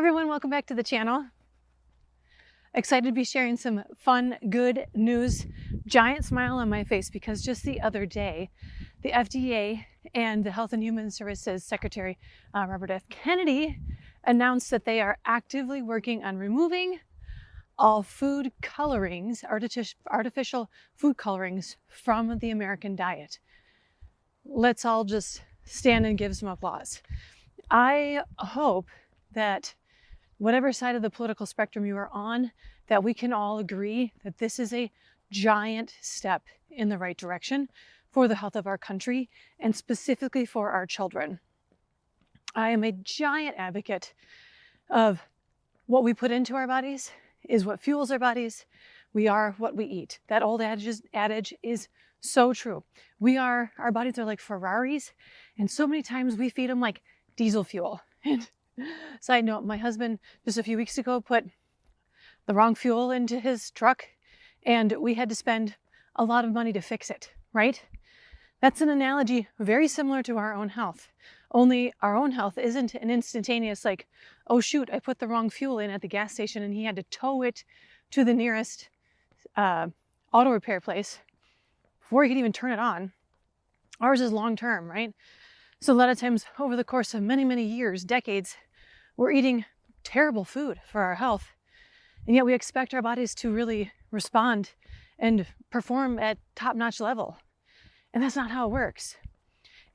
everyone, welcome back to the channel. Excited to be sharing some fun, good news. Giant smile on my face because just the other day, the FDA and the Health and Human Services Secretary, Robert F. Kennedy, announced that they are actively working on removing all food colorings, artificial food colorings from the American diet. Let's all just stand and give some applause. I hope that whatever side of the political spectrum you are on, that we can all agree that this is a giant step in the right direction for the health of our country and specifically for our children. I am a giant advocate of what we put into our bodies is what fuels our bodies. We are what we eat. That old adage is so true. Our bodies are like Ferraris, and so many times we feed them like diesel fuel. And side note, my husband just a few weeks ago put the wrong fuel into his truck and we had to spend a lot of money to fix it, right? That's an analogy very similar to our own health. Only our own health isn't an instantaneous like, oh shoot, I put the wrong fuel in at the gas station and he had to tow it to the nearest auto repair place before he could even turn it on. Ours is long term, right? So a lot of times over the course of many, many years, decades, we're eating terrible food for our health. And yet we expect our bodies to really respond and perform at top-notch level. And that's not how it works.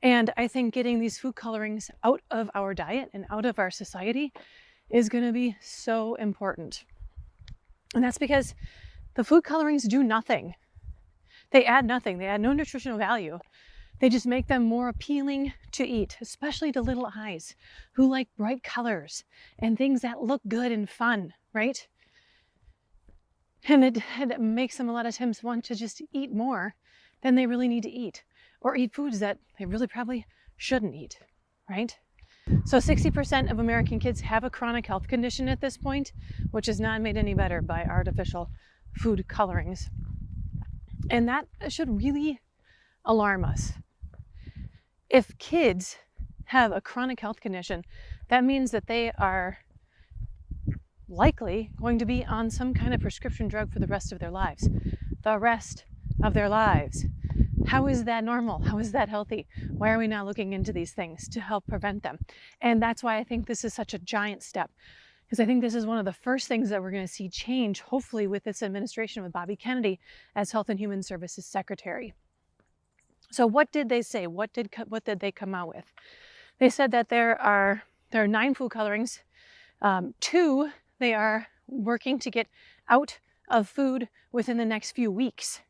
And I think getting these food colorings out of our diet and out of our society is going to be so important. And that's because the food colorings do nothing. They add nothing. They add no nutritional value. They just make them more appealing to eat, especially to little eyes who like bright colors and things that look good and fun, right? And it makes them a lot of times want to just eat more than they really need to eat, or eat foods that they really probably shouldn't eat, right? So 60% of American kids have a chronic health condition at this point, which is not made any better by artificial food colorings. And that should really alarm us. If kids have a chronic health condition, that means that they are likely going to be on some kind of prescription drug for the rest of their lives. The rest of their lives. How is that normal? How is that healthy? Why are we not looking into these things to help prevent them? And that's why I think this is such a giant step. Because I think this is one of the first things that we're going to see change, hopefully with this administration with Bobby Kennedy as Health and Human Services Secretary. So what did they say? What did they come out with? They said that there are 9 food colorings. 2 they are working to get out of food within the next few weeks.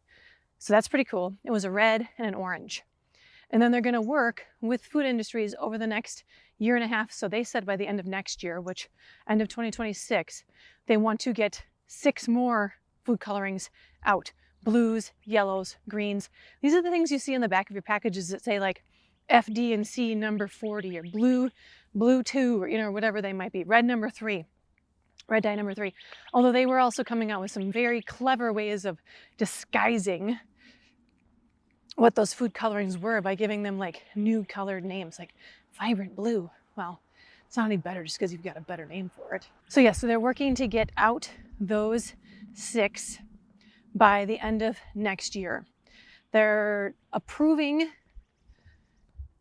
So that's pretty cool. It was a red and an orange. And then they're going to work with food industries over the next year and a half. So they said by the end of next year, which end of 2026, they want to get 6 more food colorings out. Blues, yellows, greens. These are the things you see in the back of your packages that say like FD and C number 40 or blue 2 or whatever they might be. Red number 3. Red dye number 3. Although they were also coming out with some very clever ways of disguising what those food colorings were by giving them like new colored names like vibrant blue. Well, it's not any better just because you've got a better name for it. So so they're working to get out those 6 by the end of next year. They're approving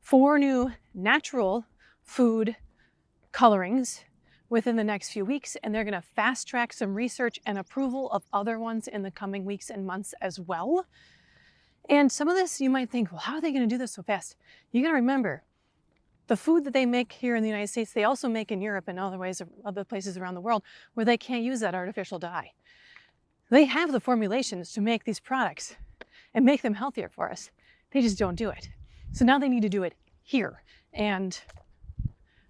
4 new natural food colorings within the next few weeks, and they're going to fast track some research and approval of other ones in the coming weeks and months as well. And some of this you might think, well, how are they going to do this so fast? You got to remember, the food that they make here in the United States, they also make in Europe and other places around the world where they can't use that artificial dye. They have the formulations to make these products and make them healthier for us. They just don't do it. So now they need to do it here. And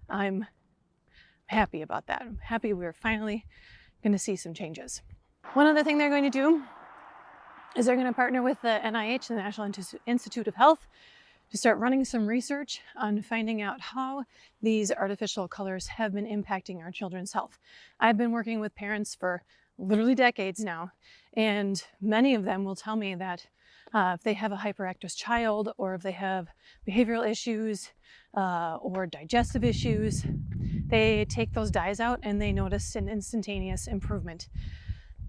I'm happy about that. I'm happy we're finally going to see some changes. One other thing they're going to do is they're going to partner with the NIH, the National Institute of Health, to start running some research on finding out how these artificial colors have been impacting our children's health. I've been working with parents for literally decades now, and many of them will tell me that if they have a hyperactive child, or if they have behavioral issues or digestive issues, they take those dyes out and they notice an instantaneous improvement.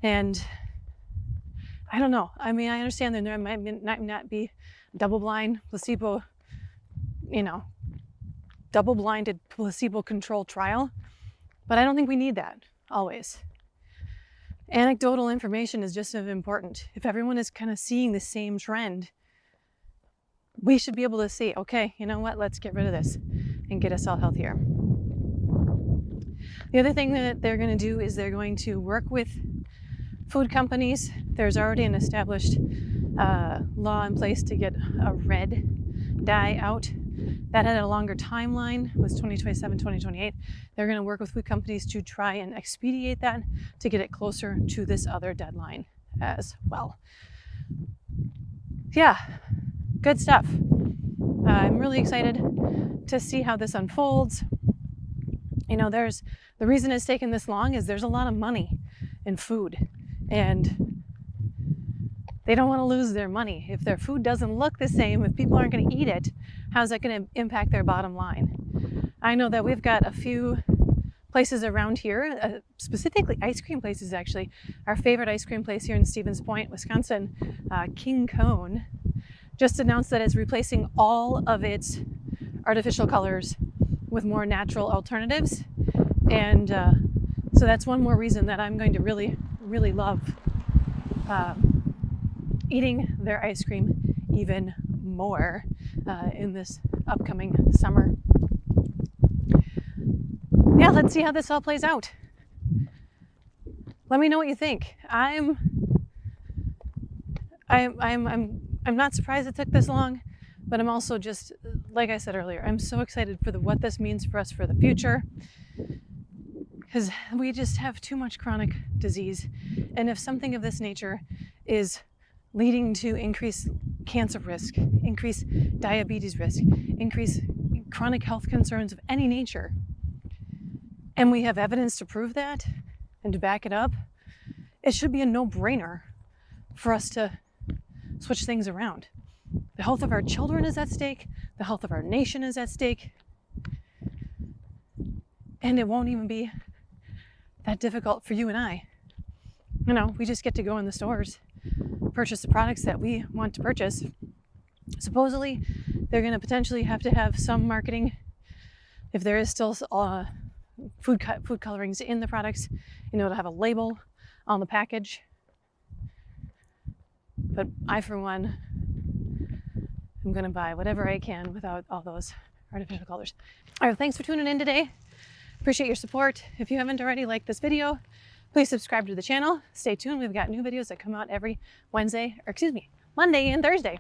And I don't know. I mean, I understand that there might not be double-blind, placebo, double-blinded placebo-controlled trial, but I don't think we need that always. Anecdotal information is just as important. If everyone is kind of seeing the same trend, we should be able to see, okay, you know what, let's get rid of this and get us all healthier. The other thing that they're going to do is they're going to work with food companies. There's already an established law in place to get a red dye out. That had a longer timeline, was 2027, 2028. They're going to work with food companies to try and expedite that to get it closer to this other deadline as well. Yeah, good stuff. I'm really excited to see how this unfolds. The reason it's taken this long is there's a lot of money in food, and they don't want to lose their money. If their food doesn't look the same, if people aren't going to eat it, how's that going to impact their bottom line? I know that we've got a few places around here, specifically ice cream places actually. Our favorite ice cream place here in Stevens Point, Wisconsin, King Cone, just announced that it's replacing all of its artificial colors with more natural alternatives. And so that's one more reason that I'm going to really, really love eating their ice cream even more in this upcoming summer. Yeah, let's see how this all plays out. Let me know what you think. I'm not surprised it took this long, but I'm also just, like I said earlier, I'm so excited for what this means for us for the future, because we just have too much chronic disease. And if something of this nature is leading to increased cancer risk, increased diabetes risk, increased chronic health concerns of any nature, and we have evidence to prove that and to back it up, it should be a no-brainer for us to switch things around. The health of our children is at stake. The health of our nation is at stake. And it won't even be that difficult for you and I. We just get to go in the stores, purchase the products that we want to purchase. Supposedly, they're going to potentially have to have some marketing, if there is still food colorings in the products, to have a label on the package. But I, for one, I'm going to buy whatever I can without all those artificial colors. All right, thanks for tuning in today. Appreciate your support. If you haven't already liked this video, please subscribe to the channel. Stay tuned. We've got new videos that come out every Monday and Thursday.